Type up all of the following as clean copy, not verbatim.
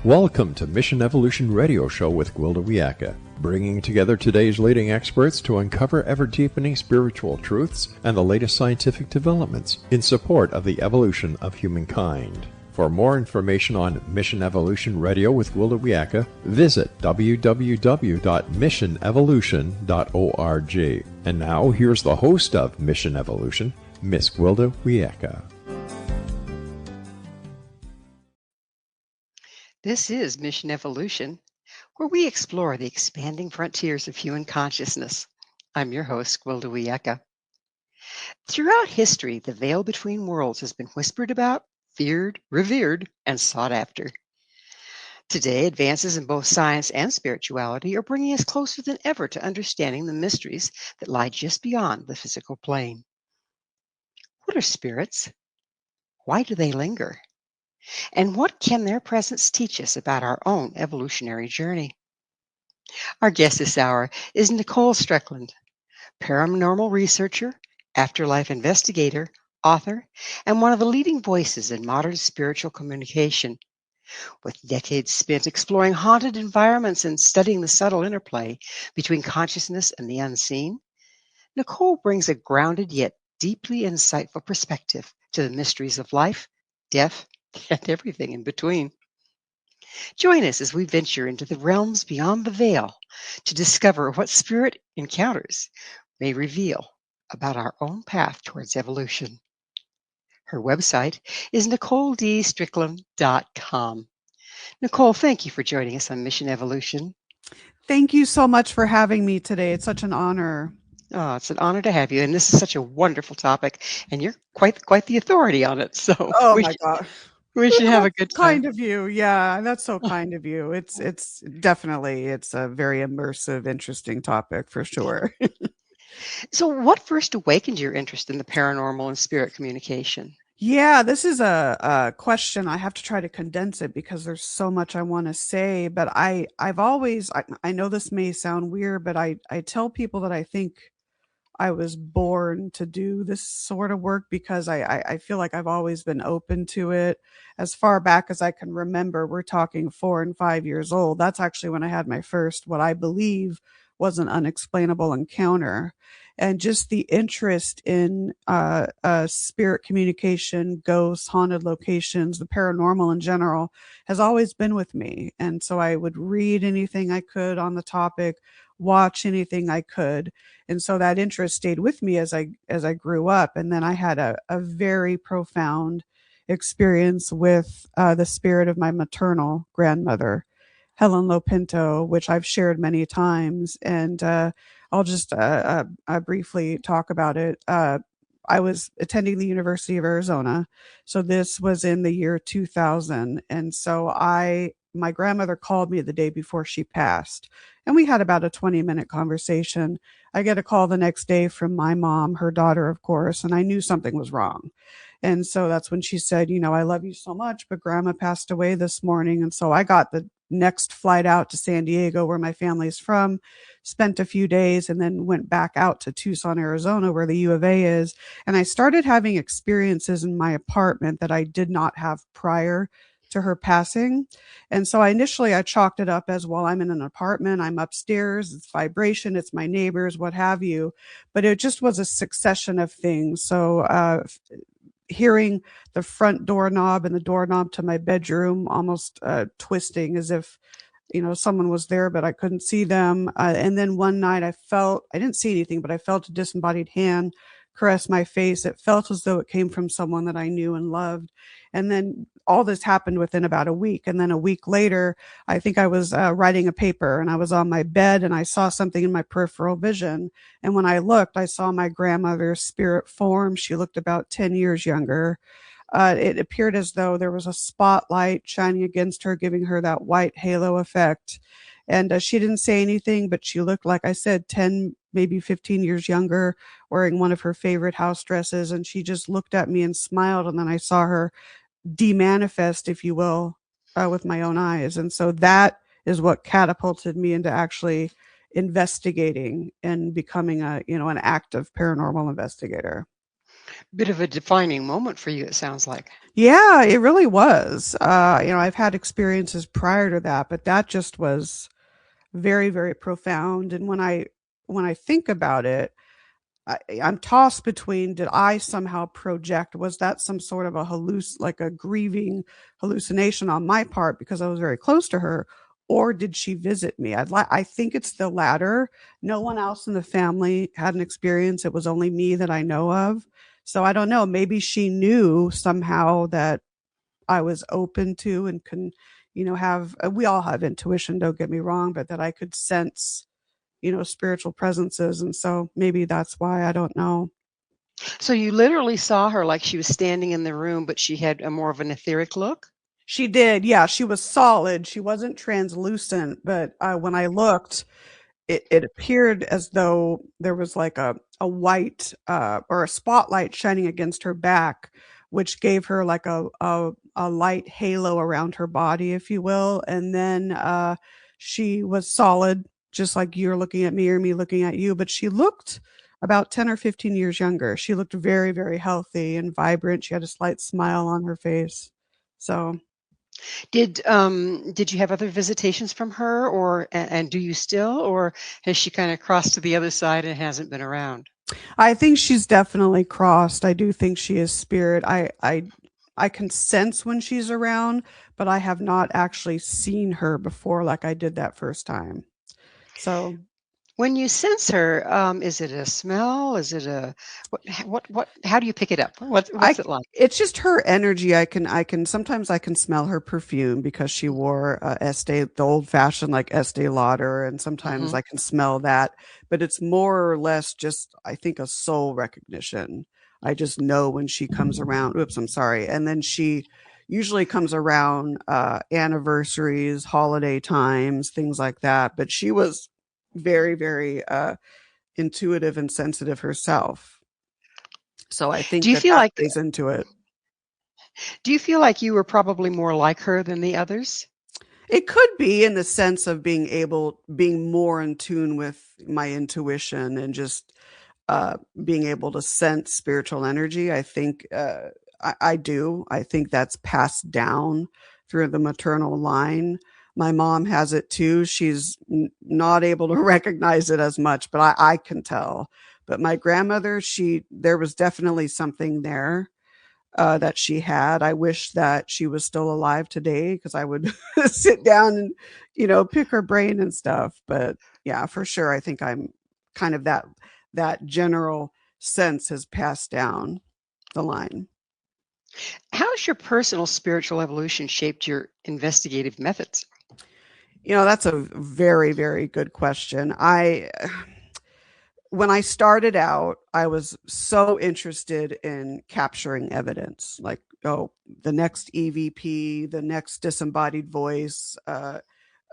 Welcome to Mission Evolution Radio Show with Gwilda Wiyaka, bringing together today's leading experts to uncover ever-deepening spiritual truths and the latest scientific developments in support of the evolution of humankind. For more information on Mission Evolution Radio with Gwilda Wiyaka, visit www.missionevolution.org. And now, here's the host of Mission Evolution, Miss Gwilda Wiyaka. This is Mission Evolution, where we explore the expanding frontiers of human consciousness. I'm your host, Gwilda Wiyaka. Throughout history, the veil between worlds has been whispered about, feared, revered, and sought after. Today, advances in both science and spirituality are bringing us closer than ever to understanding the mysteries that lie just beyond the physical plane. What are spirits? Why do they linger? And what can their presence teach us about our own evolutionary journey? Our guest this hour is Nicole Strickland, paranormal researcher, afterlife investigator, author, and one of the leading voices in modern spiritual communication. With decades spent exploring haunted environments and studying the subtle interplay between consciousness and the unseen, Nicole brings a grounded yet deeply insightful perspective to the mysteries of life, death, and everything in between. Join us as we venture into the realms beyond the veil to discover what spirit encounters may reveal about our own path towards evolution. Her website is NicoleDStrickland.com. Nicole, thank you for joining us on Mission Evolution. Thank you so much for having me today. It's such an honor. Oh, it's an honor to have you, and this is such a wonderful topic, and you're quite the authority on it. So, my God. We should have a good time. Kind of you. Yeah, that's so kind of you. It's definitely, it's a very immersive, interesting topic for sure. So what first awakened your interest in the paranormal and spirit communication? Yeah, this is a question. I have to try to condense it because there's so much I want to say, but I've always, I know this may sound weird, but I tell people that I think I was born to do this sort of work because I feel like I've always been open to it. As far back as I can remember, we're talking 4 and 5 years old. That's actually when I had my first, what I believe was an unexplainable encounter. And just the interest in spirit communication, ghosts, haunted locations, the paranormal in general has always been with me. And so I would read anything I could on the topic, watch anything I could. And so that interest stayed with me as I grew up. And then I had a very profound experience with the spirit of my maternal grandmother, Helen Lopinto, which I've shared many times. And I'll just briefly talk about it. I was attending the University of Arizona. So this was in the year 2000. And so my grandmother called me the day before she passed, and we had about a 20-minute conversation. I get a call the next day from my mom, her daughter, of course, and I knew something was wrong. And so that's when she said, I love you so much, but grandma passed away this morning. And so I got the next flight out to San Diego, where my family's from, spent a few days, and then went back out to Tucson, Arizona, where the U of A is. And I started having experiences in my apartment that I did not have prior to her passing. And so I chalked it up as, well, I'm in an apartment, I'm upstairs, it's vibration, it's my neighbors, what have you. But it just was a succession of things. So hearing the front doorknob and the doorknob to my bedroom almost twisting as if, someone was there, but I couldn't see them. And then one night I didn't see anything, but I felt a disembodied hand caress my face. It felt as though it came from someone that I knew and loved. And then all this happened within about a week. And then a week later, I think I was writing a paper, and I was on my bed, and I saw something in my peripheral vision. And when I looked, I saw my grandmother's spirit form. She looked about 10 years younger. It appeared as though there was a spotlight shining against her, giving her that white halo effect. And she didn't say anything, but she looked, like I said, 10, maybe 15 years younger, wearing one of her favorite house dresses. And she just looked at me and smiled. And then I saw her demanifest, if you will, with my own eyes. And so that is what catapulted me into actually investigating and becoming an active paranormal investigator. Bit of a defining moment for you, it sounds like. Yeah, it really was. I've had experiences prior to that, but that just was very, very profound. And when I think about it, I'm tossed between, did I somehow project? Was that some sort of a like a grieving hallucination on my part because I was very close to her? Or did she visit me? I think it's the latter. No one else in the family had an experience. It was only me that I know of. So I don't know. Maybe she knew somehow that I was open to and can, have, we all have intuition, don't get me wrong, but that I could sense, spiritual presences. And so maybe that's why, I don't know. So you literally saw her like she was standing in the room, but she had a more of an etheric look? She did. Yeah. She was solid. She wasn't translucent, but when I looked, it appeared as though there was like a white or a spotlight shining against her back, which gave her like a light halo around her body, if you will. And then she was solid, just like you're looking at me or me looking at you, but she looked about 10 or 15 years younger. She looked very, very healthy and vibrant. She had a slight smile on her face. So Did you have other visitations from her, or and do you still, or has she kind of crossed to the other side and hasn't been around? I think she's definitely crossed. I do think she is spirit. I can sense when she's around, but I have not actually seen her before like I did that first time. So When you sense her, is it a smell? Is it a what? How do you pick it up? I What's it like? it's just her energy. I can sometimes I can smell her perfume because she wore Estee, the old fashioned like Estee Lauder, and sometimes Hmm. I can smell that, but it's more or less just I think a soul recognition. I just know when she comes around. Oops, I'm sorry. And then she usually comes around anniversaries, holiday times, things like that. But she was very, very intuitive and sensitive herself. So I Do think you that feel that like plays into it. do you feel like you were probably more like her than the others? It could be in the sense of being more in tune with my intuition and just being able to sense spiritual energy. I think I do. I think that's passed down through the maternal line. My mom has it too. She's not able to recognize it as much, but I can tell. But my grandmother, there was definitely something there that she had. I wish that she was still alive today because I would sit down and, pick her brain and stuff. But yeah, for sure, I think I'm kind of that general sense has passed down the line. How has your personal spiritual evolution shaped your investigative methods? That's a very, very good question. When I started out, I was so interested in capturing evidence, like, oh, the next EVP, the next disembodied voice, the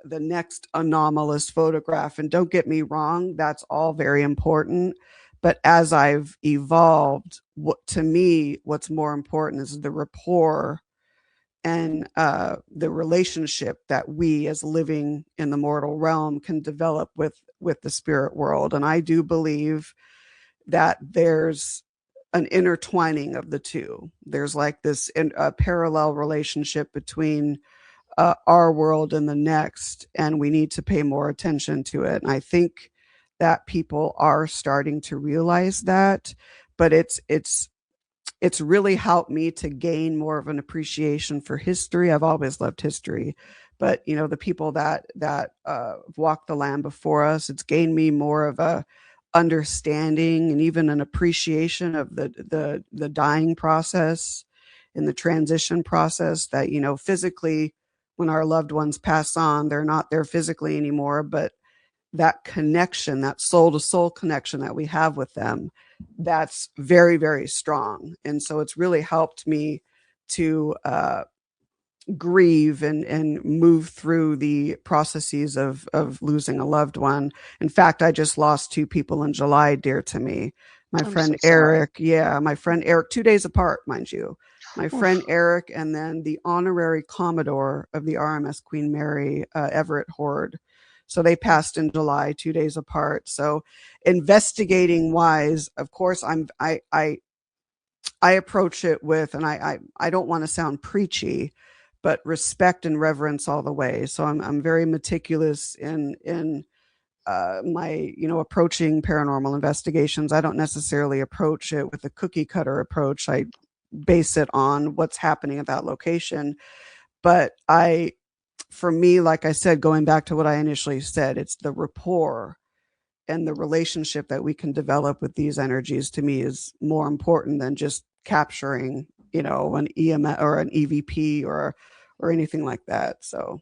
next anomalous photograph. And don't get me wrong, that's all very important. But as I've evolved, to me, what's more important is the rapport and the relationship that we as living in the mortal realm can develop with the spirit world. And I do believe that there's an intertwining of the two. There's like this parallel relationship between our world and the next, and we need to pay more attention to it. And I think that people are starting to realize that, but it's really helped me to gain more of an appreciation for history. I've always loved history, but the people that walked the land before us, it's gained me more of a understanding and even an appreciation of the dying process and the transition process. That physically, when our loved ones pass on, they're not there physically anymore, but that connection, that soul to soul connection that we have with them, that's very, very strong. And so it's really helped me to grieve and move through the processes of losing a loved one. In fact, I just lost two people in July dear to me. My I'm so friend sorry. Eric, yeah, my friend Eric, 2 days apart, mind you. My friend Oof. Eric, and then the honorary Commodore of the RMS Queen Mary, Everett Horde. So they passed in July, 2 days apart. So investigating wise, of course, I I approach it with, and I don't want to sound preachy, but respect and reverence all the way. So I'm very meticulous in my, approaching paranormal investigations. I don't necessarily approach it with a cookie cutter approach. I base it on what's happening at that location. But for me, like I said, going back to what I initially said, it's the rapport and the relationship that we can develop with these energies, to me, is more important than just capturing, an EMS or an EVP or anything like that. So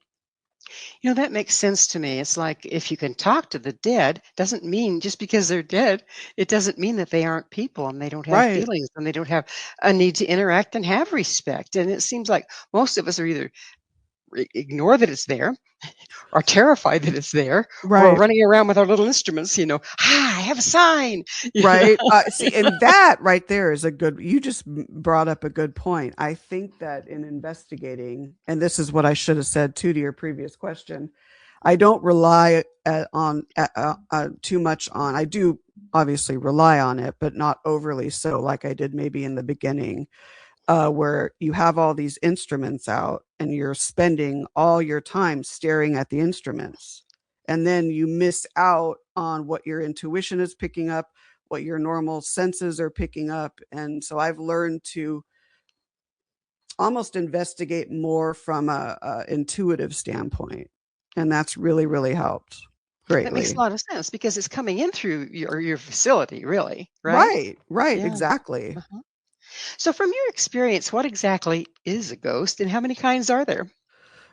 That makes sense to me. It's like if you can talk to the dead, doesn't mean just because they're dead, it doesn't mean that they aren't people and they don't have right. feelings and they don't have a need to interact and have respect. And it seems like most of us are either ignore that it's there, are terrified that it's there, or Right. running around with our little instruments, I have a sign. Right. See, and that right there is you just brought up a good point. I think that in investigating, and this is what I should have said too to your previous question, I don't rely on too much on, I do obviously rely on it, but not overly so, like I did maybe in the beginning, where you have all these instruments out and you're spending all your time staring at the instruments. And then you miss out on what your intuition is picking up, what your normal senses are picking up. And so I've learned to almost investigate more from a intuitive standpoint. And that's really, really helped That makes a greatly. lot of sense because it's coming in through your facility, really, right? Right, right, Yeah. exactly. Uh-huh. So, from your experience, what exactly is a ghost and how many kinds are there?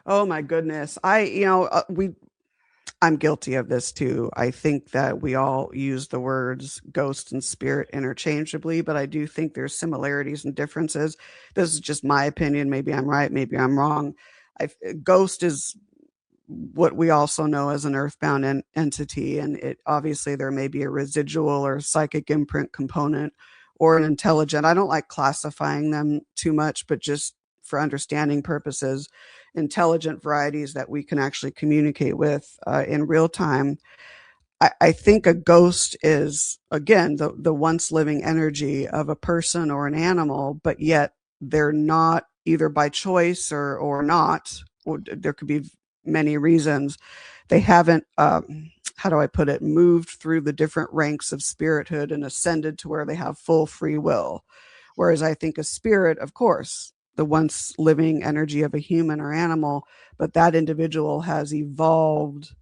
Oh my goodness. I'm guilty of this too. I think that we all use the words ghost and spirit interchangeably, but I do think there's similarities and differences. This is just my opinion. Maybe I'm right, maybe I'm wrong. Ghost is what we also know as an earthbound entity, and it obviously there may be a residual or psychic imprint component or an intelligent. I don't like classifying them too much, but just for understanding purposes, intelligent varieties that we can actually communicate with in real time. I think a ghost is, again, the once living energy of a person or an animal, but yet they're not, either by choice or not, or there could be many reasons. They haven't, how do I put it, moved through the different ranks of spirithood and ascended to where they have full free will. Whereas I think a spirit, of course, the once living energy of a human or animal, but that individual has evolved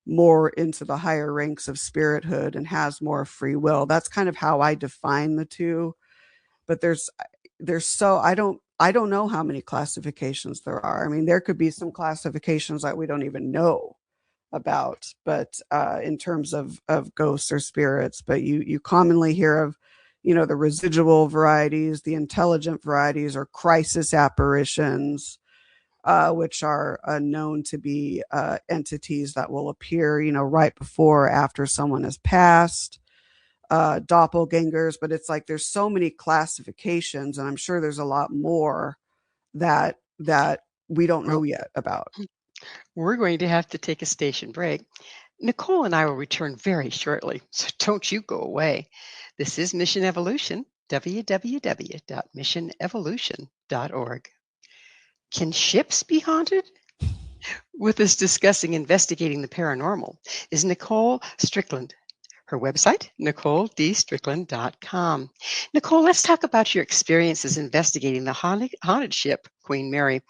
more into the higher ranks of spirithood and has more free will. That's kind of how I define the two. But I don't know how many classifications there are. I mean, there could be some classifications that we don't even know about, but in terms of ghosts or spirits. But you commonly hear of, the residual varieties, the intelligent varieties, or crisis apparitions, which are known to be entities that will appear, right before or after someone has passed, doppelgangers. But it's like there's so many classifications, and I'm sure there's a lot more that we don't Well, know yet about. we're going to have to take a station break. Nicole and I will return very shortly, so don't you go away. This is Mission Evolution, www.missionevolution.org. Can ships be haunted? With us discussing investigating the paranormal is Nicole Strickland. Her website, NicoleDStrickland.com. Nicole, let's talk about your experiences investigating the haunted ship, Queen Mary.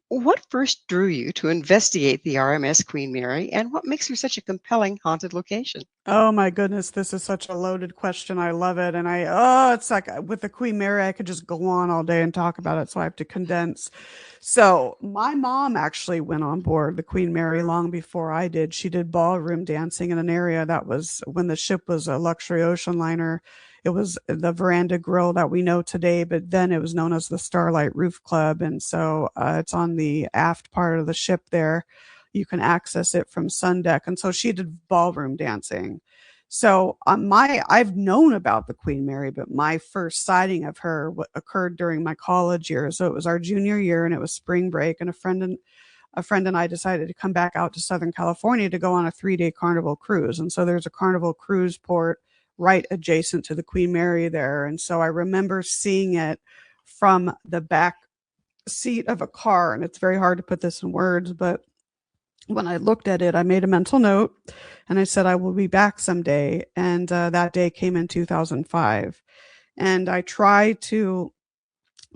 What first drew you to investigate the RMS Queen Mary, and what makes her such a compelling haunted location? Oh my goodness, this is such a loaded question. I love it. And it's like with the Queen Mary, I could just go on all day and talk about it. So I have to condense. So my mom actually went on board the Queen Mary long before I did. She did ballroom dancing in an area that was, when the ship was a luxury ocean liner. It was the Veranda Grill that we know today, but then it was known as the Starlight Roof Club. And so it's on the aft part of the ship there. You can access it from sun deck. And so she did ballroom dancing. So I've known about the Queen Mary, but my first sighting of her occurred during my college years. So it was our junior year, and it was spring break, and a friend and I decided to come back out to Southern California to go on a 3-day Carnival cruise. And so there's a Carnival cruise port right adjacent to the Queen Mary there. And so I remember seeing it from the back seat of a car. And it's very hard to put this in words, but when I looked at it, I made a mental note and I said, I will be back someday. And that day came in 2005. And I try to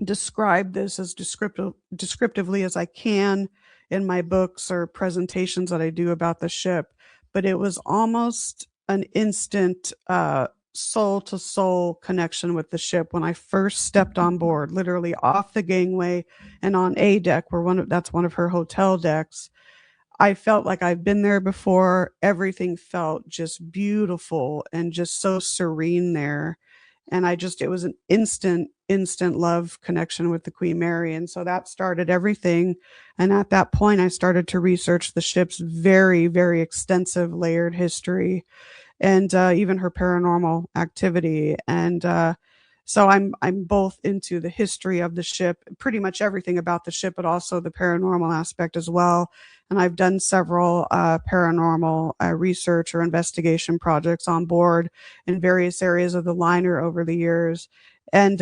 describe this as descriptively as I can in my books or presentations that I do about the ship. But it was almost an instant soul to soul connection with the ship when I first stepped on board, literally off the gangway and on A deck, where that's one of her hotel decks. I felt like I've been there before. Everything felt just beautiful and just so serene there. And it was an instant love connection with the Queen Mary. And so that started everything. And at that point, I started to research the ship's very, very extensive layered history and even her paranormal activity. And so I'm both into the history of the ship, pretty much everything about the ship, but also the paranormal aspect as well. And I've done several paranormal research or investigation projects on board in various areas of the liner over the years. And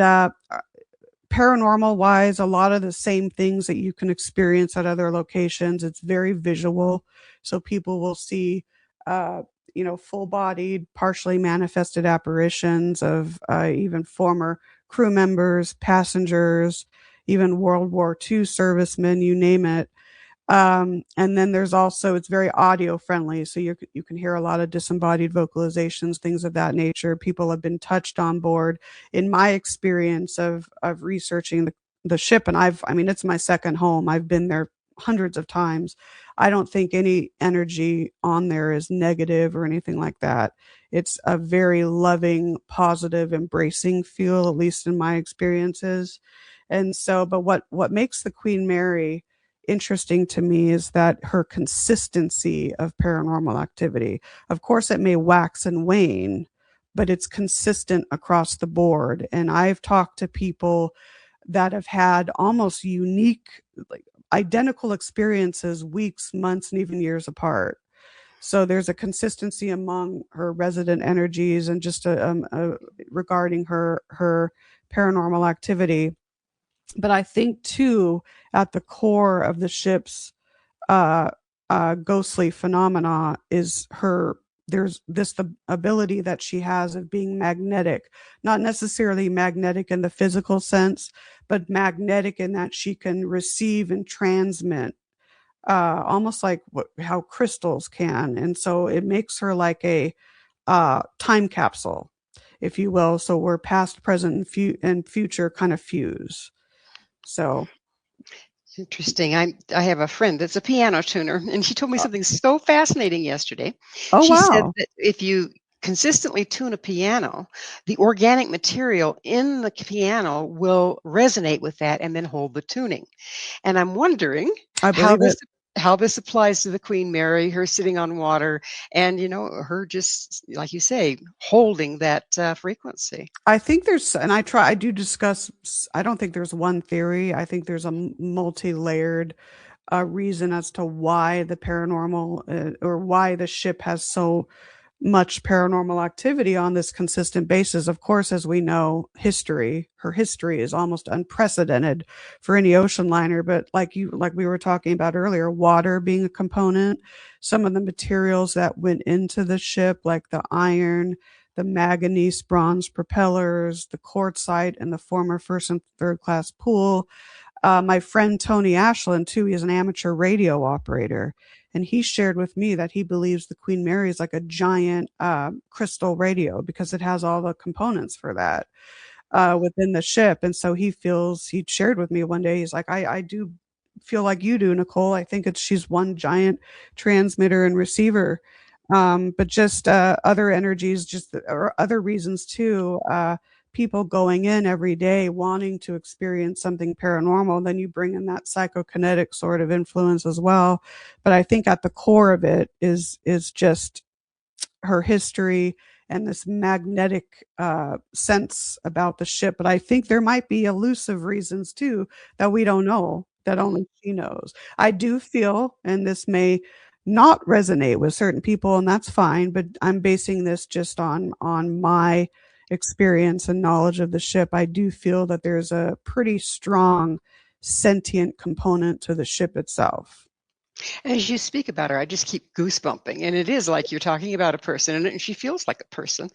paranormal wise, a lot of the same things that you can experience at other locations. It's very visual. So people will see, full bodied, partially manifested apparitions of even former crew members, passengers, even World War II servicemen, you name it. And then it's very audio friendly. So you can hear a lot of disembodied vocalizations, things of that nature. People have been touched on board. In my experience of researching the ship, and it's my second home. I've been there hundreds of times. I don't think any energy on there is negative or anything like that. It's a very loving, positive, embracing feel, at least in my experiences. And so, but what makes the Queen Mary interesting to me is that her consistency of paranormal activity. Of course, it may wax and wane, but it's consistent across the board. And I've talked to people that have had almost unique, like identical experiences weeks, months, and even years apart. So there's a consistency among her resident energies and just regarding her paranormal activity. But I think too, at the core of the ship's ghostly phenomena is the ability that she has of being magnetic, not necessarily magnetic in the physical sense, but magnetic in that she can receive and transmit, almost like how crystals can. And so it makes her like a time capsule, if you will. So we're past, present, and future kind of fuse. So interesting. I have a friend that's a piano tuner, and she told me something so fascinating yesterday. Oh, she said wow. that if you consistently tune a piano, the organic material in the piano will resonate with that and then hold the tuning. And I'm wondering I how believe it. this applies to the Queen Mary, her sitting on water, and her just like you say, holding that frequency. I think I do discuss, I don't think there's one theory. I think there's a multi-layered reason as to why the paranormal or why the ship has so much paranormal activity on this consistent basis. Of course, as we know, her history is almost unprecedented for any ocean liner. But like we were talking about earlier, water being a component, some of the materials that went into the ship, like the iron, the manganese bronze propellers, the quartzite, and the former first and third class pool. My friend Tony Ashland, too, he is an amateur radio operator. And he shared with me that he believes the Queen Mary is like a giant crystal radio because it has all the components for that within the ship. And so he shared with me one day, he's like, I do feel like you do, Nicole. I think she's one giant transmitter and receiver. But just other energies, or other reasons too. People going in every day wanting to experience something paranormal, then you bring in that psychokinetic sort of influence as well. But I think at the core of it is just her history and this magnetic sense about the ship. But I think there might be elusive reasons too that we don't know, that only she knows. I do feel, and this may not resonate with certain people, and that's fine. But I'm basing this just on my experience and knowledge of the ship. I do feel that there's a pretty strong sentient component to the ship itself. As you speak about her, I just keep goosebumping, and it is like you're talking about a person, and she feels like a person.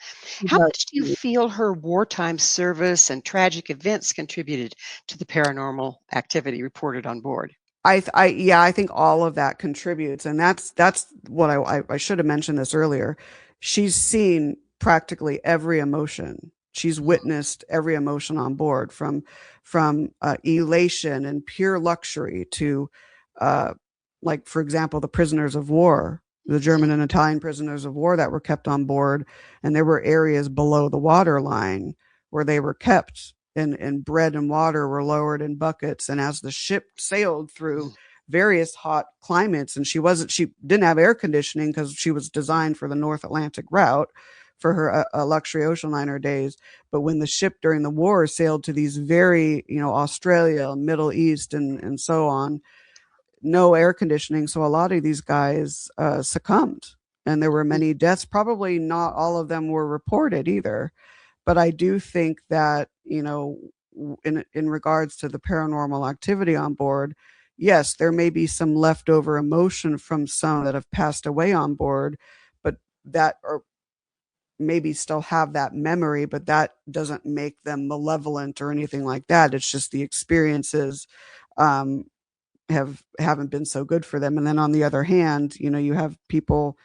How much do you feel her wartime service and tragic events contributed to the paranormal activity reported on board? Yeah, I think all of that contributes, and that's what I should have mentioned this earlier. She's seen practically every emotion. She's witnessed every emotion on board, from elation and pure luxury to, uh, like for example, the prisoners of war, the German and Italian prisoners of war that were kept on board, and there were areas below the water line where they were kept, and bread and water were lowered in buckets. And as the ship sailed through various hot climates, and she didn't have air conditioning because she was designed for the North Atlantic route for her luxury ocean liner days. But when the ship during the war sailed to these very, Australia, Middle East, and so on, no air conditioning. So a lot of these guys succumbed, and there were many deaths. Probably not all of them were reported either. But I do think that, in regards to the paranormal activity on board, yes, there may be some leftover emotion from some that have passed away on board, but that, or maybe still have that memory, but that doesn't make them malevolent or anything like that. It's just the experiences um, haven't been so good for them. And then on the other hand, you have people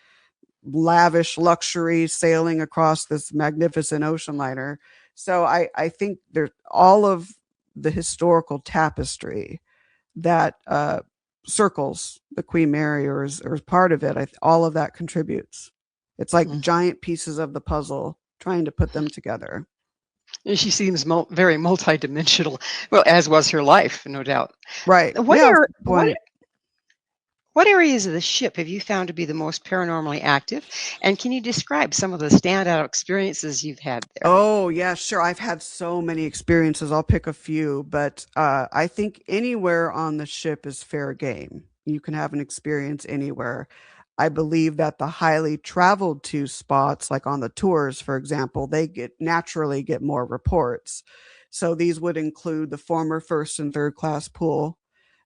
lavish luxury sailing across this magnificent ocean liner. So I think there's all of the historical tapestry that circles the Queen Mary, or is part of it. All of that contributes. It's like giant pieces of the puzzle trying to put them together. And she seems very multidimensional. Well, as was her life, no doubt. Right. What areas of the ship have you found to be the most paranormally active? And can you describe some of the standout experiences you've had there? Oh, yeah, sure. I've had so many experiences. I'll pick a few, but I think anywhere on the ship is fair game. You can have an experience anywhere. I believe that the highly traveled to spots, like on the tours, for example, they naturally get more reports. So these would include the former first and third class pool.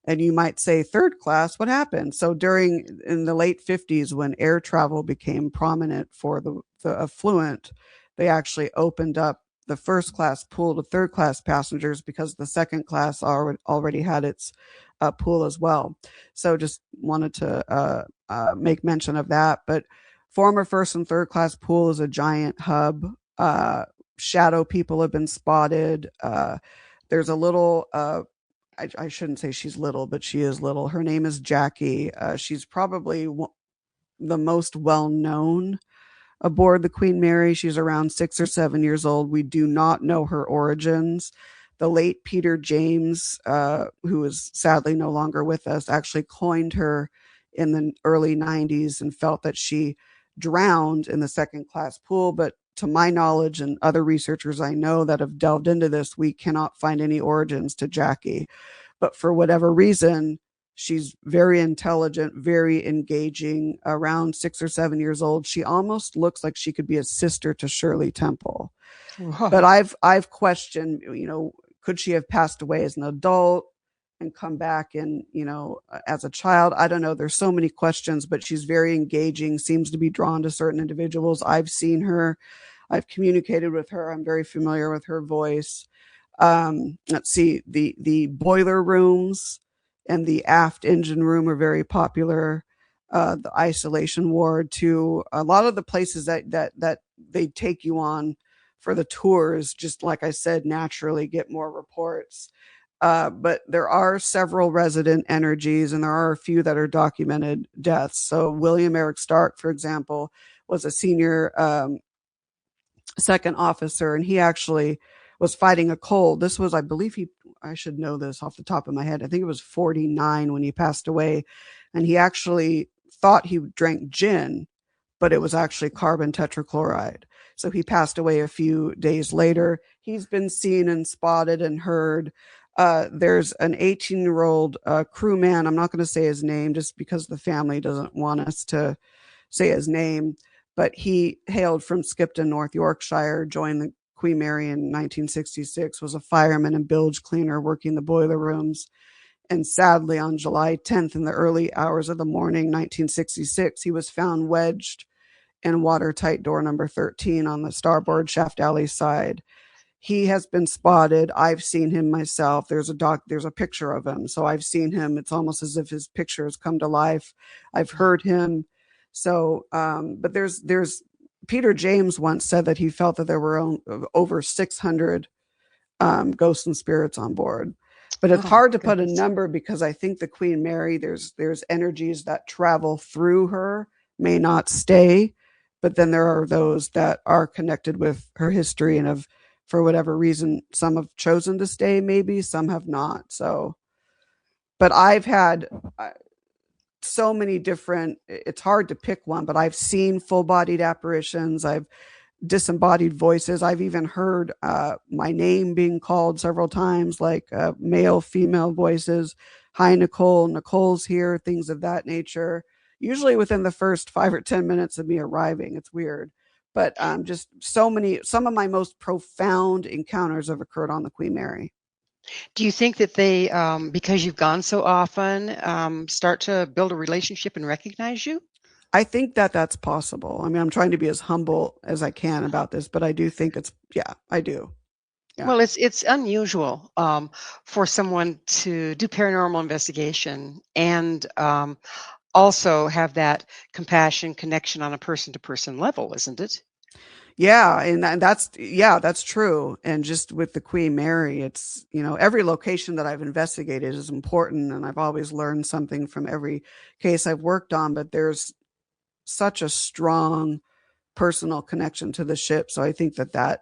And you might say, third class, what happened? So in the late 50s, when air travel became prominent for the affluent, they actually opened up the first class pool to third class passengers, because the second class already had its pool as well. So just wanted to make mention of that. But former first and third class pool is a giant hub. Shadow people have been spotted. There's a little I shouldn't say she's little, but she is little. Her name is Jackie. She's probably the most well-known aboard the Queen Mary. She's around 6 or 7 years old. We do not know her origins. The late Peter James, who is sadly no longer with us, actually coined her in the early 90s and felt that she drowned in the second class pool. But to my knowledge and other researchers I know that have delved into this, we cannot find any origins to Jackie. But for whatever reason, she's very intelligent, very engaging, around 6 or 7 years old. She almost looks like she could be a sister to Shirley Temple. Whoa. But I've questioned, could she have passed away as an adult and come back and, as a child? I don't know. There's so many questions, but she's very engaging, seems to be drawn to certain individuals. I've seen her. I've communicated with her. I'm very familiar with her voice. Let's see, the boiler rooms and the aft engine room are very popular. The isolation ward, too. A lot of the places that they take you on for the tours, just like I said, naturally get more reports. But there are several resident energies, and there are a few that are documented deaths. So William Eric Stark, for example, was a senior second officer, and he actually was fighting a cold. This was, I believe I should know this off the top of my head. I think it was 49 when he passed away. And he actually thought he drank gin, but it was actually carbon tetrachloride. So he passed away a few days later. He's been seen and spotted and heard. There's an 18-year-old crewman. I'm not going to say his name just because the family doesn't want us to say his name, but he hailed from Skipton, North Yorkshire, joined the Queen Mary in 1966, was a fireman and bilge cleaner working the boiler rooms. And sadly, on July 10th, in the early hours of the morning, 1966, he was found wedged in watertight door number 13 on the starboard shaft alley side. He has been spotted. I've seen him myself. There's a picture of him. So I've seen him. It's almost as if his picture has come to life. I've heard him. So, but there's Peter James once said that he felt that there were over 600 ghosts and spirits on board. But it's hard to put a number because I think the Queen Mary, there's energies that travel through her, may not stay, but then there are those that are connected with her history and have, for whatever reason, some have chosen to stay, maybe some have not. So, but I've had so many different, it's hard to pick one, but I've seen full-bodied apparitions. I've disembodied voices. I've even heard my name being called several times, like male, female voices. Hi, Nicole. Nicole's here, things of that nature. Usually within the first 5 or 10 minutes of me arriving. It's weird. But just some of my most profound encounters have occurred on the Queen Mary. Do you think that they, because you've gone so often, start to build a relationship and recognize you? I think that that's possible. I mean, I'm trying to be as humble as I can about this, but I do think I do. Yeah. Well, it's unusual for someone to do paranormal investigation and also have that compassion connection on a person-to-person level, isn't it? Yeah, and that's true. And just with the Queen Mary, it's, every location that I've investigated is important, and I've always learned something from every case I've worked on, but there's such a strong personal connection to the ship. So I think that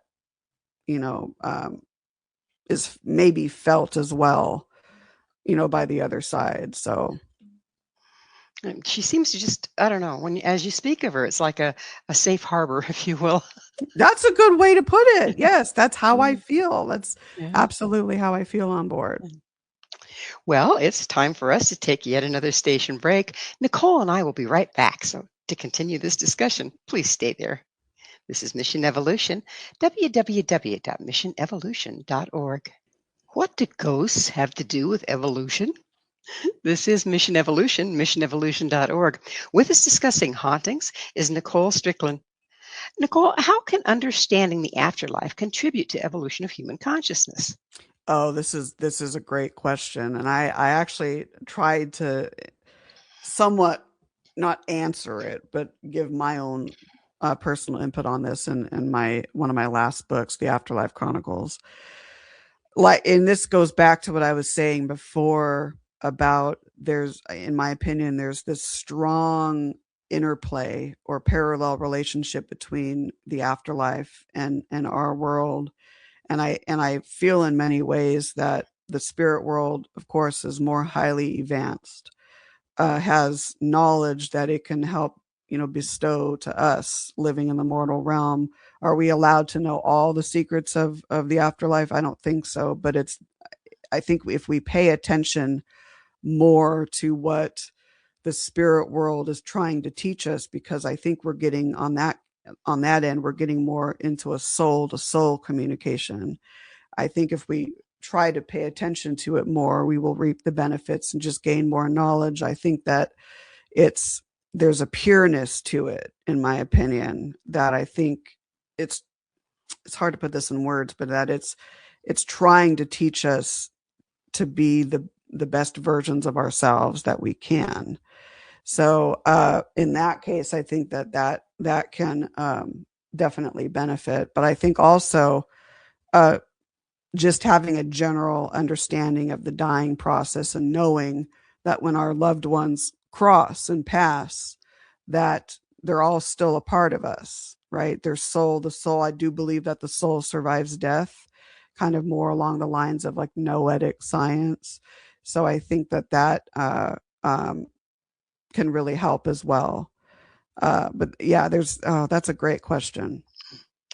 is maybe felt as well, by the other side. So she seems to just, I don't know, as you speak of her, it's like a safe harbor, if you will. That's a good way to put it. Yes, that's how I feel. That's absolutely how I feel on board. Well, it's time for us to take yet another station break. Nicole and I will be right back. So to continue this discussion, please stay there. This is Mission Evolution, www.missionevolution.org. What do ghosts have to do with evolution? This is Mission Evolution, missionevolution.org. With us discussing hauntings is Nicole Strickland. Nicole, how can understanding the afterlife contribute to evolution of human consciousness? Oh, this is a great question. And I actually tried to somewhat not answer it, but give my own personal input on this in one of my last books, The Afterlife Chronicles. And this goes back to what I was saying before about in my opinion, there's this strong interplay or parallel relationship between the afterlife and our world. And I feel in many ways that the spirit world, of course, is more highly advanced, has knowledge that it can help, bestow to us living in the mortal realm. Are we allowed to know all the secrets of the afterlife? I don't think so. But I think if we pay attention more to what the spirit world is trying to teach us, because I think we're getting on that end, we're getting more into a soul to soul communication. I think if we try to pay attention to it more, we will reap the benefits and just gain more knowledge. I think that there's a pureness to it, in my opinion, that I think it's hard to put this in words, but that it's trying to teach us to be the best versions of ourselves that we can. So in that case, I think that can definitely benefit. But I think also just having a general understanding of the dying process and knowing that when our loved ones cross and pass, that they're all still a part of us, right? The soul, I do believe that the soul survives death, kind of more along the lines of like noetic science. So I think that can really help as well. But yeah, that's a great question.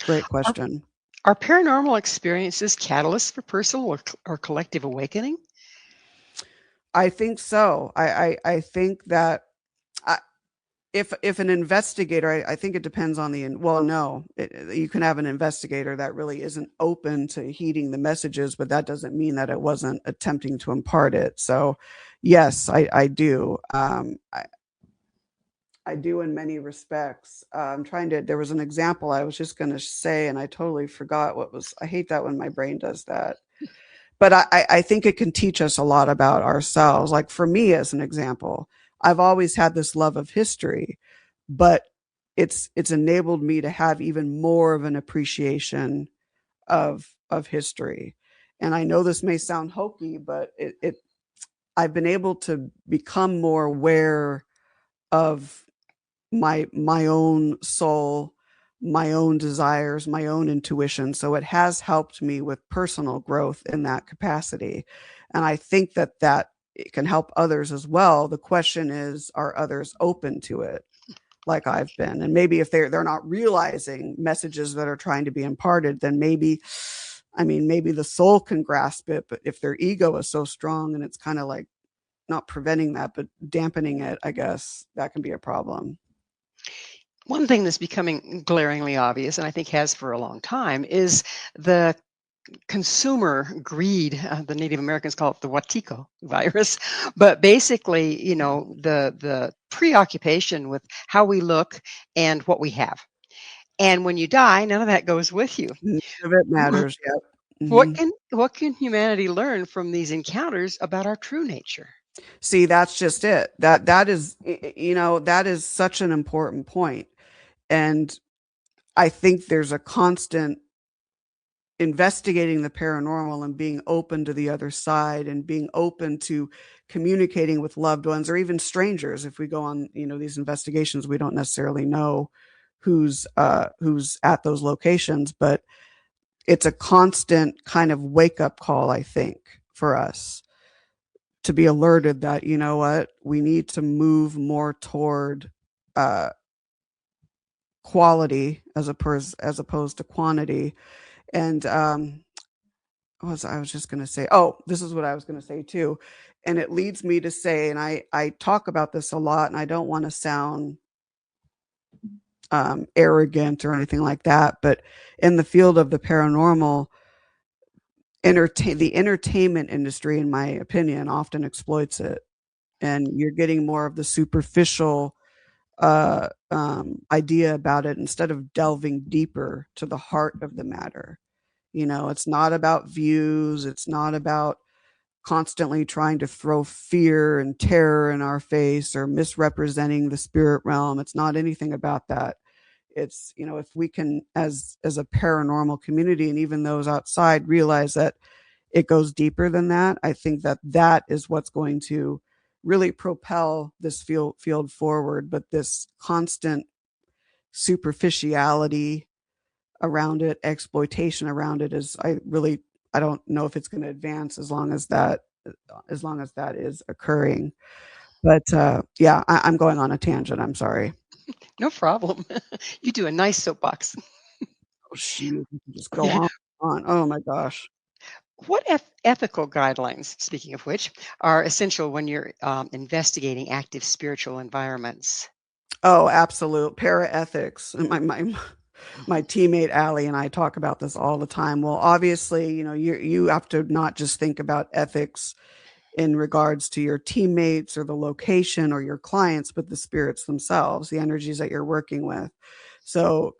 Great question. Are paranormal experiences catalysts for personal or collective awakening? I think so. I think that I, if an investigator, I think it depends on well, no, you can have an investigator that really isn't open to heeding the messages, but that doesn't mean that it wasn't attempting to impart it. So, yes, I do. I do in many respects. I'm trying to. There was an example I was just going to say, and I totally forgot what was. I hate that when my brain does that. But I think it can teach us a lot about ourselves. Like for me, as an example, I've always had this love of history, but it's enabled me to have even more of an appreciation of history. And I know this may sound hokey, but it I've been able to become more aware of my own soul, my own desires, my own intuition. So it has helped me with personal growth in that capacity. And I think that it can help others as well. The question is, are others open to it? Like I've been. And maybe if they're not realizing messages that are trying to be imparted, then maybe, I mean, maybe the soul can grasp it, but if their ego is so strong and it's kind of like not preventing that, but dampening it, I guess that can be a problem. One thing that's becoming glaringly obvious, and I think has for a long time, is the consumer greed. The Native Americans call it the Watiko virus, but basically, the preoccupation with how we look and what we have. And when you die, none of that goes with you. None of it matters. Yep. What Mhm. can humanity learn from these encounters about our true nature? See, that's just it. That is, that is such an important point. And I think there's a constant investigating the paranormal and being open to the other side and being open to communicating with loved ones or even strangers. If we go on, these investigations, we don't necessarily know who's at those locations, but it's a constant kind of wake up call, I think, for us to be alerted that, you know what, we need to move more toward uh, quality as opposed to quantity. And I was just going to say, oh, this is what I was going to say too. And it leads me to say, and I talk about this a lot, and I don't want to sound arrogant or anything like that, but in the field of the paranormal, the entertainment industry, in my opinion, often exploits it. And you're getting more of the superficial idea about it instead of delving deeper to the heart of the matter. It's not about views. It's not about constantly trying to throw fear and terror in our face or misrepresenting the spirit realm. It's not anything about that. It's, if we can, as a paranormal community and even those outside, realize that it goes deeper than that, I think that is what's going to really propel this field forward. But this constant superficiality around it, exploitation around it, I don't know if it's going to advance as long as that is occurring. But yeah, I'm going on a tangent. I'm sorry. No problem. You do a nice soapbox. Oh, shoot, just go on. Oh my gosh. What ethical guidelines, speaking of which, are essential when you're investigating active spiritual environments? Oh, absolute paraethics. My teammate Allie and I talk about this all the time. Well, obviously, you have to not just think about ethics in regards to your teammates or the location or your clients, but the spirits themselves, the energies that you're working with. So,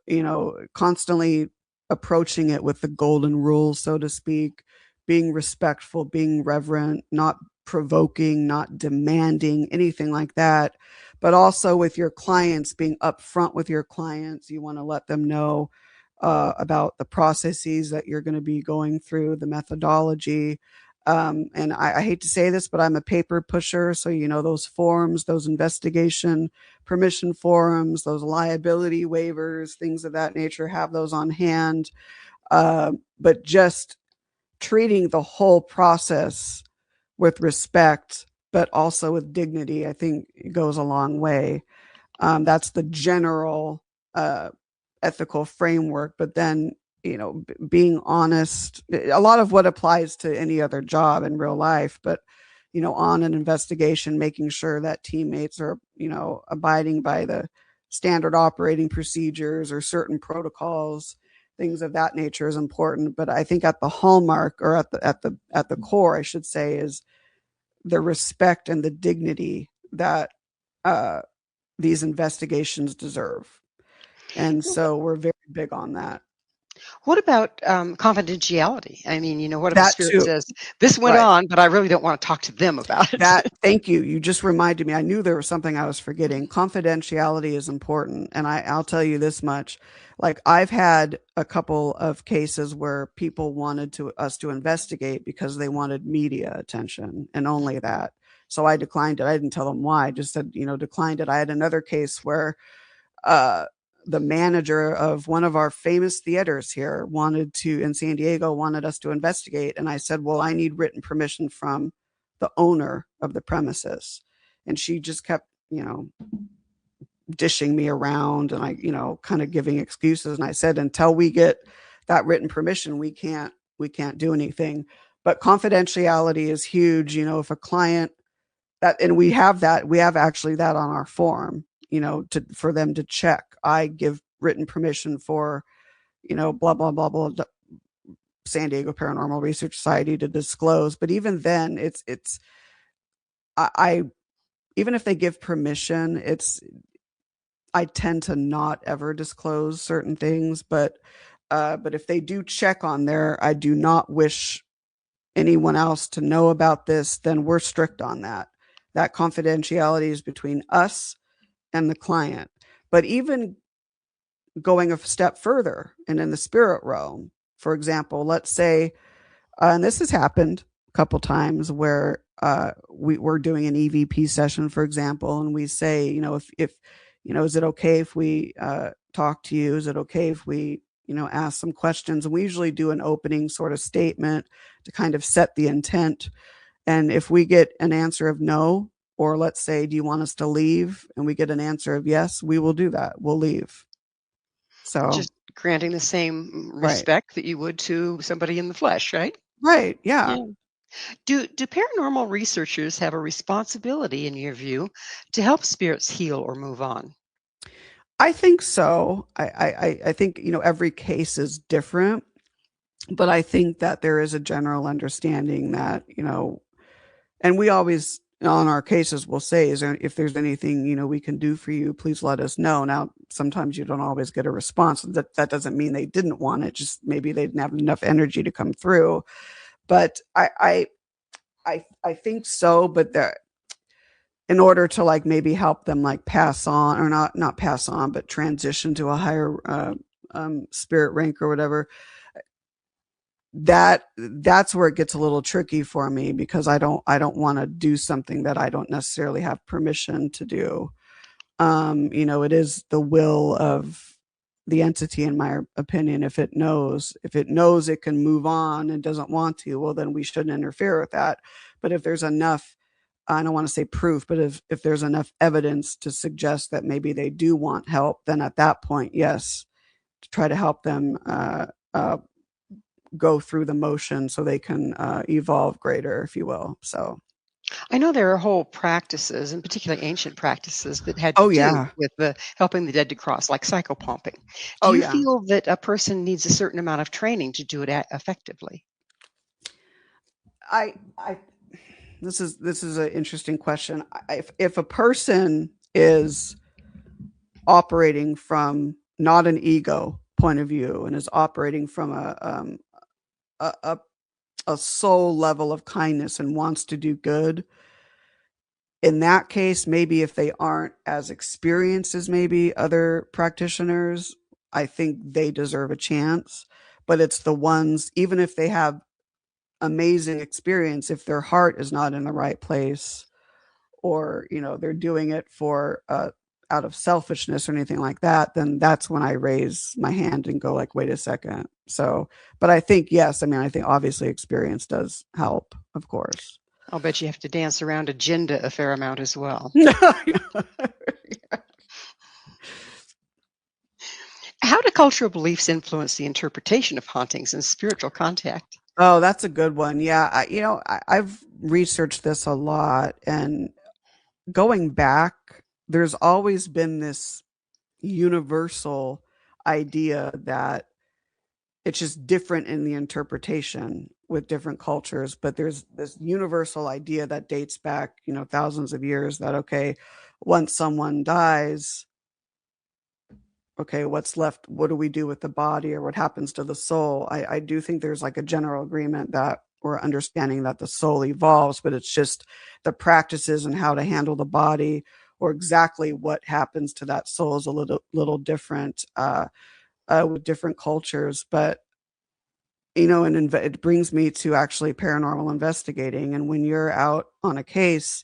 constantly approaching it with the golden rule, so to speak, being respectful, being reverent, not provoking, not demanding, anything like that. But also with your clients, being upfront with your clients. You want to let them know about the processes that you're going to be going through, the methodology, and I hate to say this, but I'm a paper pusher. So, those forms, those investigation permission forms, those liability waivers, things of that nature, have those on hand. But just treating the whole process with respect, but also with dignity, I think it goes a long way. That's the general ethical framework. But then being honest, a lot of what applies to any other job in real life, but on an investigation, making sure that teammates are abiding by the standard operating procedures or certain protocols, things of that nature is important. But I think at the hallmark, or at the core, I should say, is the respect and the dignity that these investigations deserve. And so we're very big on that. What about confidentiality? I mean, what if a That spirit too. says, this went Right. on, but I really don't want to talk to them about it? Thank you. You just reminded me. I knew there was something I was forgetting. Confidentiality is important. And I'll tell you this much. Like, I've had a couple of cases where people wanted us to investigate because they wanted media attention and only that. So I declined it. I didn't tell them why. I just said, declined it. I had another case where the manager of one of our famous theaters here in San Diego wanted us to investigate. And I said, well, I need written permission from the owner of the premises. And she just kept, dishing me around, and I, kind of giving excuses. And I said, until we get that written permission, we can't do anything. But confidentiality is huge. If a client and we have actually that on our form, for them to check. I give written permission for, blah, blah, blah, blah, San Diego Paranormal Research Society to disclose. But even then, I even if they give permission, I tend to not ever disclose certain things. But if they do check on there, I do not wish anyone else to know about this, then we're strict on that. That confidentiality is between us and the client. But even going a step further and in the spirit realm, for example, let's say, and this has happened a couple times where we're doing an EVP session, for example, and we say, if is it okay if we talk to you? Is it okay if we, ask some questions? And we usually do an opening sort of statement to kind of set the intent. And if we get an answer of no, or let's say, do you want us to leave? And we get an answer of yes, we will do that. We'll leave. So just granting the same respect that you would to somebody in the flesh, right? Right. Yeah. Do paranormal researchers have a responsibility, in your view, to help spirits heal or move on? I think so. I think, every case is different, but I think that there is a general understanding that, and we always, on our cases, will say, if there's anything, we can do for you, please let us know. Now, sometimes you don't always get a response. That doesn't mean they didn't want it. Just maybe they didn't have enough energy to come through. But I think so. But in order to like maybe help them like pass on, or not pass on, but transition to a higher spirit rank or whatever, that's where it gets a little tricky for me, because I don't want to do something that I don't necessarily have permission to do. It is the will of the entity, in my opinion. If it knows it can move on and doesn't want to, well, then we shouldn't interfere with that. But if there's enough, I don't want to say proof, but if there's enough evidence to suggest that maybe they do want help, then at that point, yes, to try to help them go through the motion so they can evolve greater, if you will. So I know there are whole practices, and particularly ancient practices, that had to do with helping the dead to cross, like psychopumping. Do you feel that a person needs a certain amount of training to do it effectively? This is an interesting question. If a person is operating from not an ego point of view and is operating from a soul level of kindness and wants to do good, in that case, maybe if they aren't as experienced as maybe other practitioners, I think they deserve a chance. But it's the ones, even if they have amazing experience, if their heart is not in the right place, or they're doing it for out of selfishness or anything like that, then that's when I raise my hand and go like, wait a second. So, but I think, yes, I think obviously experience does help, of course. I'll bet you have to dance around agenda a fair amount as well. How do cultural beliefs influence the interpretation of hauntings and spiritual contact? Oh, that's a good one. Yeah, I've researched this a lot, and going back, there's always been this universal idea that it's just different in the interpretation with different cultures, but there's this universal idea that dates back, thousands of years, that okay, once someone dies, okay, what's left? What do we do with the body, or what happens to the soul? I do think there's like a general agreement that we're understanding that the soul evolves, but it's just the practices and how to handle the body, or exactly what happens to that soul, is a little different with different cultures. But and it brings me to actually paranormal investigating. And when you're out on a case,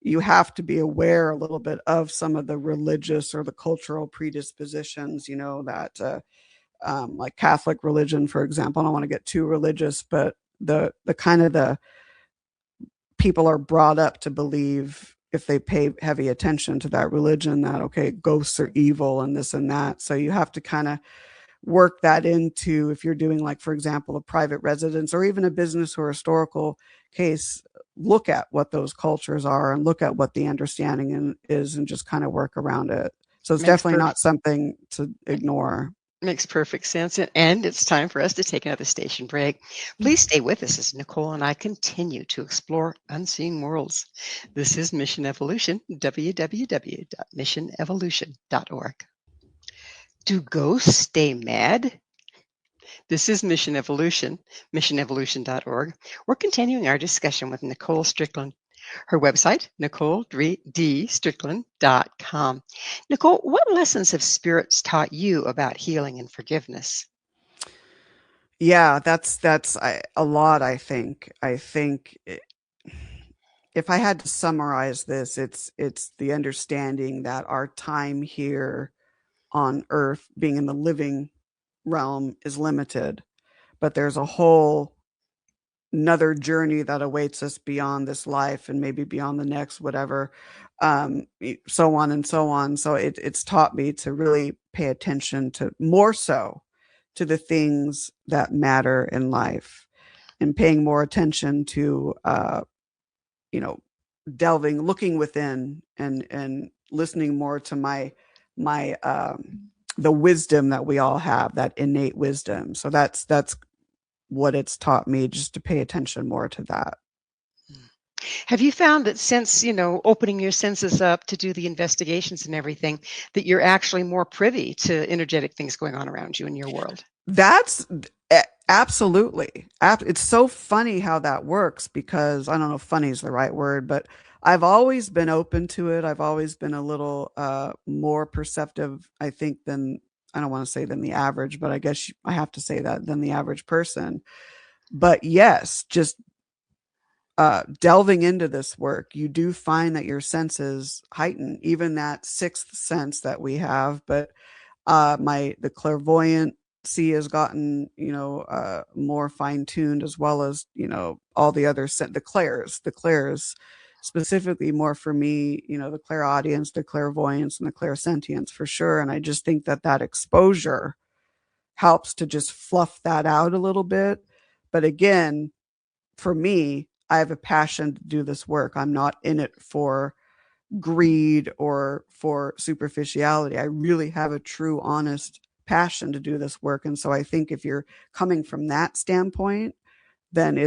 you have to be aware a little bit of some of the religious or the cultural predispositions, that like Catholic religion, for example. I don't want to get too religious, but the kind of the people are brought up to believe, if they pay heavy attention to that religion, that okay, ghosts are evil and this and that. So you have to kind of work that into, if you're doing, like, for example, a private residence or even a business or historical case, look at what those cultures are and look at what the understanding is, and just kind of work around it. So it's Makes definitely not something to ignore. Makes perfect sense. And it's time for us to take another station break. Please stay with us as Nicole and I continue to explore unseen worlds. This is Mission Evolution, www.missionevolution.org. Do ghosts stay mad? This is Mission Evolution, missionevolution.org. We're continuing our discussion with Nicole Strickland. Her website, NicoleDStrickland.com. Nicole, what lessons have spirits taught you about healing and forgiveness? Yeah, that's a lot. I think if I had to summarize this, it's the understanding that our time here on Earth, being in the living realm, is limited, but there's a whole another journey that awaits us beyond this life, and maybe beyond the next, whatever, so on and so on. So it's taught me to really pay attention to, more so, to the things that matter in life, and paying more attention to you know looking within, and listening more to my the wisdom that we all have, that innate wisdom. So that's what it's taught me, just to pay attention more to that. Have you found that since, opening your senses up to do the investigations and everything, that you're actually more privy to energetic things going on around you in your world? That's absolutely. It's so funny how that works, because I don't know if funny is the right word, but I've always been open to it. I've always been a little more perceptive, I think, than, I don't want to say than the average, but I guess I have to say that, than the average person. But yes, just delving into this work, you do find that your senses heighten, even that sixth sense that we have. But the clairvoyancy has gotten, more fine tuned, as well as, all the other the clairs specifically, more for me, the clairaudience, the clairvoyance, and the clairsentience, for sure. And I just think that that exposure helps to just fluff that out a little bit. But again, for me, I have a passion to do this work. I'm not in it for greed or for superficiality. I really have a true, honest passion to do this work. And so I think if you're coming from that standpoint, then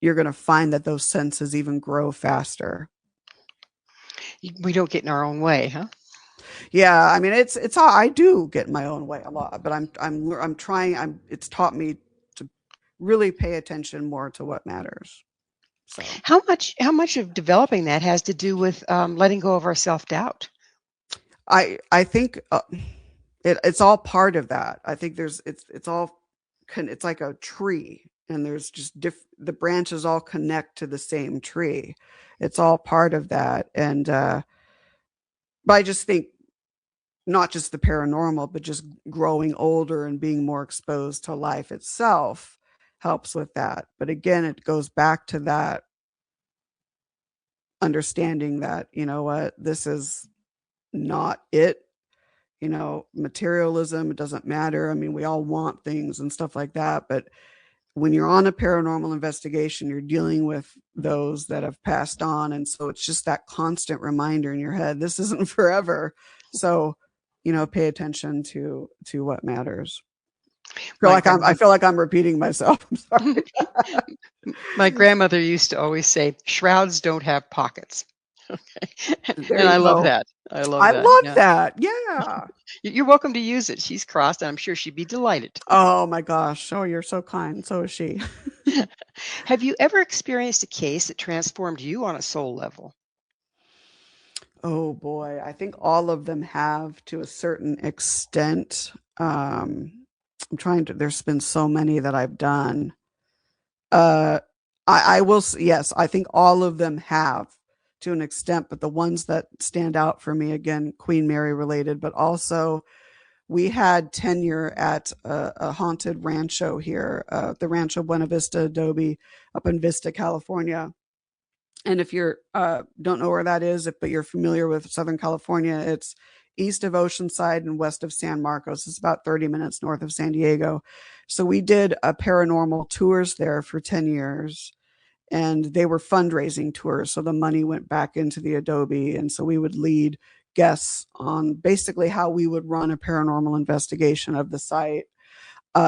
you're going to find that those senses even grow faster. We don't get in our own way, huh? Yeah, I mean, it's all, I do get in my own way a lot, but I'm trying. It's taught me to really pay attention more to what matters. So How much of developing that has to do with letting go of our self-doubt? I think it's all part of that. I think it's all it's like a tree, and there's just the branches all connect to the same tree. It's all part of that. And but I just think, not just the paranormal, but just growing older and being more exposed to life itself helps with that. But again, it goes back to that understanding that, you know what, this is not it. materialism, it doesn't matter. I mean, we all want things and stuff like that. But when you're on a paranormal investigation, you're dealing with those that have passed on. And so it's just that constant reminder in your head, this isn't forever. So, pay attention to what matters. I feel like I'm repeating myself. I'm sorry. My grandmother used to always say, shrouds don't have pockets. Okay. There And I you love go. that. I love I that. love Yeah. that. Yeah. You're welcome to use it. She's crossed, and I'm sure she'd be delighted. Oh my gosh. Oh, you're so kind. So is she. Have you ever experienced a case that transformed you on a soul level? Oh boy. I think all of them have to a certain extent. There's been so many that I've done. Uh, I will, yes, I think all of them have to an extent, but the ones that stand out for me, again, Queen Mary related, but also we had tenure at a haunted rancho here, the Rancho Buena Vista Adobe up in Vista, California. And if you're don't know where that is, but you're familiar with Southern California, it's east of Oceanside and west of San Marcos. It's about 30 minutes north of San Diego. So we did paranormal tours there for 10 years, and they were fundraising tours. So the money went back into the Adobe. And so we would lead guests on basically how we would run a paranormal investigation of the site.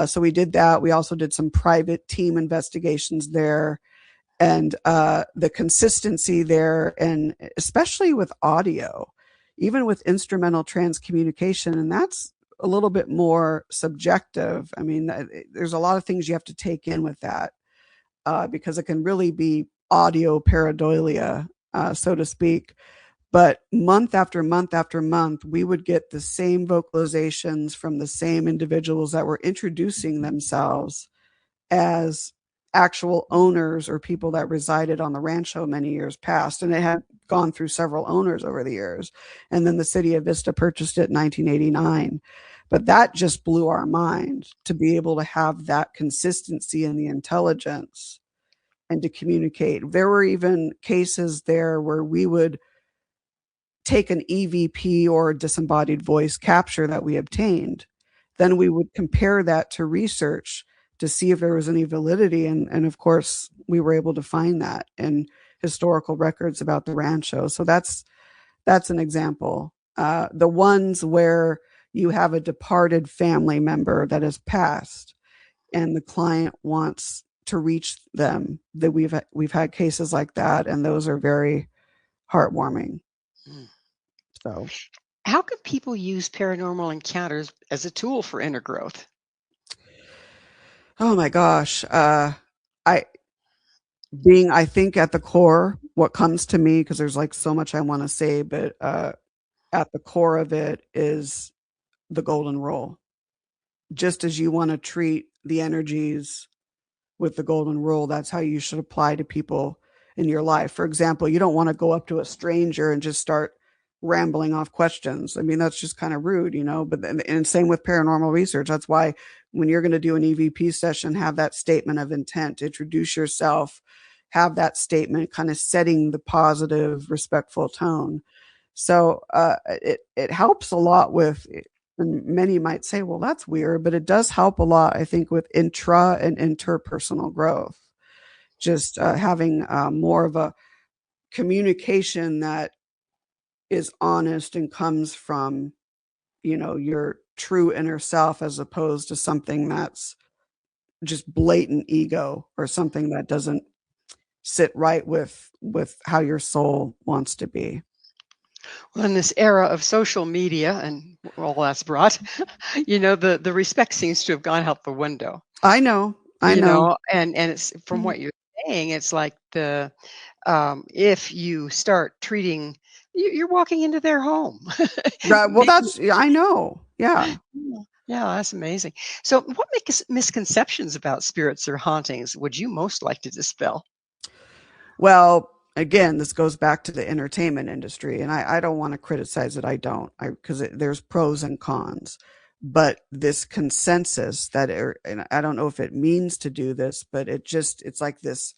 So we did that. We also did some private team investigations there, and the consistency there, and especially with audio, even with instrumental transcommunication, and that's a little bit more subjective. I mean, there's a lot of things you have to take in with that, because it can really be audio pareidolia, so to speak. But month after month after month, we would get the same vocalizations from the same individuals that were introducing themselves as actual owners or people that resided on the rancho many years past. And it had gone through several owners over the years. And then the city of Vista purchased it in 1989. But that just blew our mind to be able to have that consistency in the intelligence and to communicate. There were even cases there where we would take an EVP or disembodied voice capture that we obtained. Then we would compare that to research to see if there was any validity. And of course, we were able to find that in historical records about the rancho. So that's an example. The ones where you have a departed family member that has passed and the client wants to reach them, that we've had cases like that, and those are very heartwarming. So, how can people use paranormal encounters as a tool for inner growth? oh my gosh, I think at the core, what comes to me, because there's like so much I want to say, but at the core of it is the golden rule. Just as you want to treat the energies with the golden rule, that's how you should apply to people in your life. For example, you don't want to go up to a stranger and just start rambling off questions. I mean, that's just kind of rude, but and same with paranormal research. That's why when you're going to do an EVP session, have that statement of intent, introduce yourself, have that statement kind of setting the positive, respectful tone. So it helps a lot with, and many might say, well, that's weird, but it does help a lot, I think, with intra and interpersonal growth. Just having more of a communication that is honest and comes from, your true inner self, as opposed to something that's just blatant ego or something that doesn't sit right with how your soul wants to be. Well, in this era of social media and all that's brought, the respect seems to have gone out the window. I know. And it's from what you're saying, it's like if you start treating, you're walking into their home. Well, I know. Yeah. Yeah, that's amazing. So, what misconceptions about spirits or hauntings would you most like to dispel? Well, again, this goes back to the entertainment industry, and I don't want to criticize it. I don't, because there's pros and cons. But this consensus and I don't know if it means to do this, but it's like this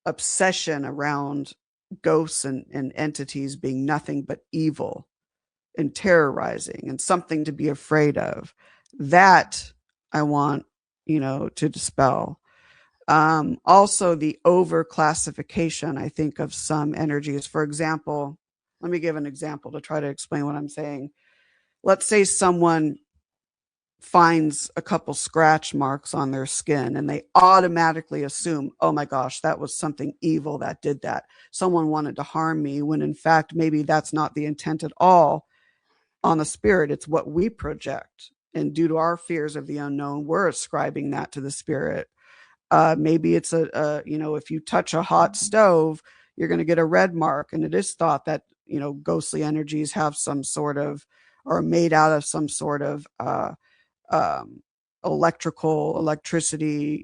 obsession around ghosts and entities being nothing but evil. and terrorizing and something to be afraid of. That I want, to dispel. Also, the overclassification, I think, of some energies. For example, let me give an example to try to explain what I'm saying. Let's say someone finds a couple scratch marks on their skin and they automatically assume, oh my gosh, that was something evil that did that. Someone wanted to harm me, when in fact, maybe that's not the intent at all on the spirit. It's what we project. And due to our fears of the unknown, we're ascribing that to the spirit. Maybe it's if you touch a hot stove, you're going to get a red mark. And it is thought that, ghostly energies have some sort of, or made out of some sort of um, electricity,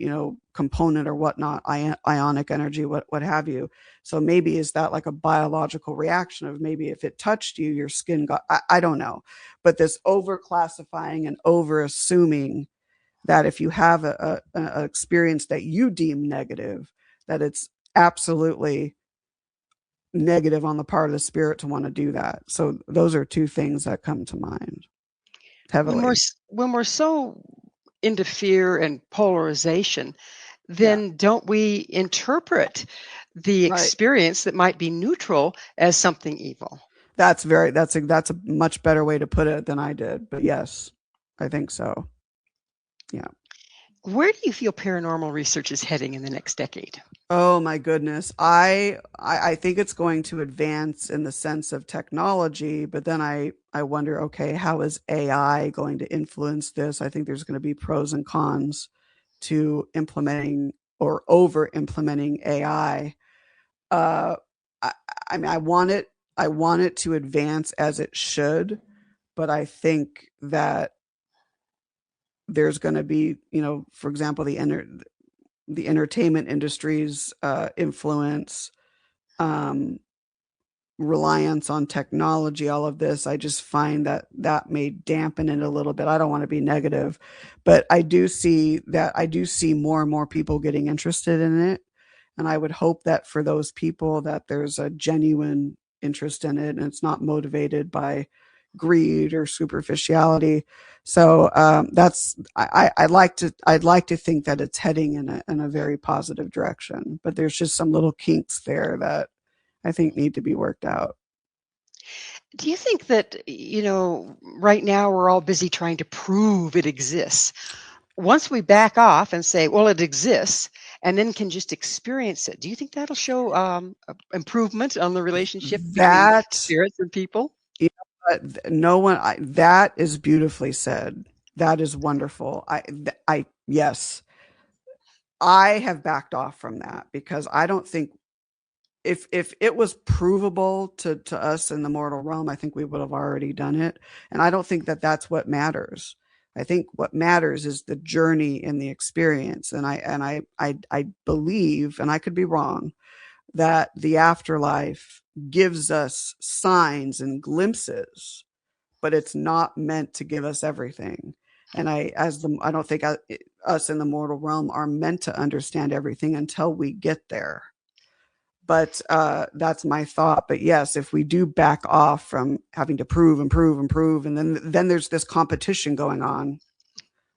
component or whatnot, ionic energy, what have you. So maybe is that like a biological reaction of maybe if it touched you, your skin got, I don't know. But this over classifying and over assuming that if you have a experience that you deem negative, that it's absolutely negative on the part of the spirit to want to do that. So those are two things that come to mind When heavily. when we're so into fear and polarization, Yeah, then don't we interpret the right. experience that might be neutral as something evil? That's a much better way to put it than I did. But yes, I think so. Yeah. Where do you feel paranormal research is heading in the next decade? Oh my goodness. I think it's going to advance in the sense of technology, but then I wonder, okay, how is AI going to influence this? I think there's going to be pros and cons to implementing or over implementing AI. Uh I, I mean I want it to advance as it should, but I think that there's going to be, for example, the entertainment industry's influence, um, reliance on technology, all of this. I just find that that may dampen it a little bit. I don't want to be negative, but I do see more and more people getting interested in it. And I would hope that for those people that there's a genuine interest in it and it's not motivated by greed or superficiality. So I'd like to think that it's heading in a very positive direction, but there's just some little kinks there that I think need to be worked out. Do you think that, right now we're all busy trying to prove it exists? Once we back off and say, well, it exists, and then can just experience it, do you think that'll show improvement on the relationship between That spirits and people? you know what, no one that is beautifully said. That is wonderful. I yes, I have backed off from that because I don't think if it was provable to us in the mortal realm, I think we would have already done it. And I don't think that that's what matters. I think what matters is the journey and the experience. And I believe, and I could be wrong, that the afterlife gives us signs and glimpses, but it's not meant to give us everything. And I don't think us in the mortal realm are meant to understand everything until we get there. But that's my thought. But yes, if we do back off from having to prove and prove and prove, and then there's this competition going on,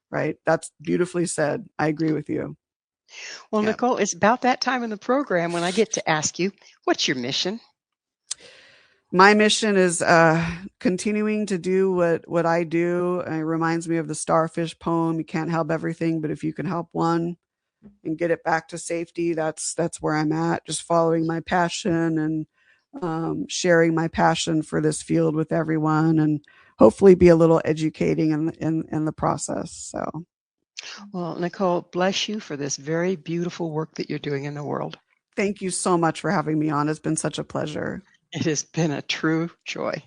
right? That's beautifully said. I agree with you. Well, Yeah. Nicole, it's about that time in the program when I get to ask you, what's your mission? My mission is continuing to do what I do. It reminds me of the starfish poem. You can't help everything, but if you can help one and get it back to safety, that's where I'm at. Just following my passion and sharing my passion for this field with everyone, and hopefully be a little educating in the process. So Well, Nicole, bless you for this very beautiful work that you're doing in the world. thank you so much for having me on. It's been such a pleasure. It has been a true joy.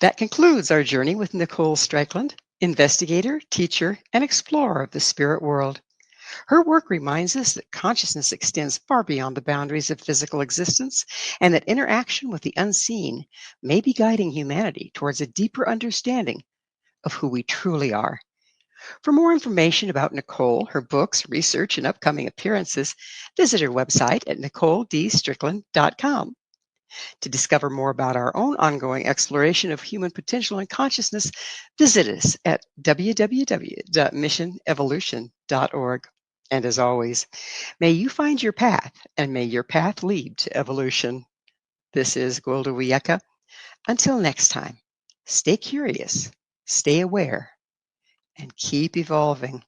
That concludes our journey with Nicole Strickland, investigator, teacher, and explorer of the spirit world. Her work reminds us that consciousness extends far beyond the boundaries of physical existence and that interaction with the unseen may be guiding humanity towards a deeper understanding of who we truly are. For more information about Nicole, her books, research, and upcoming appearances, visit her website at NicoleDStrickland.com. To discover more about our own ongoing exploration of human potential and consciousness, visit us at www.missionevolution.org. And as always, may you find your path, and may your path lead to evolution. This is Gwilda Wiyaka. Until next time, stay curious, stay aware, and keep evolving.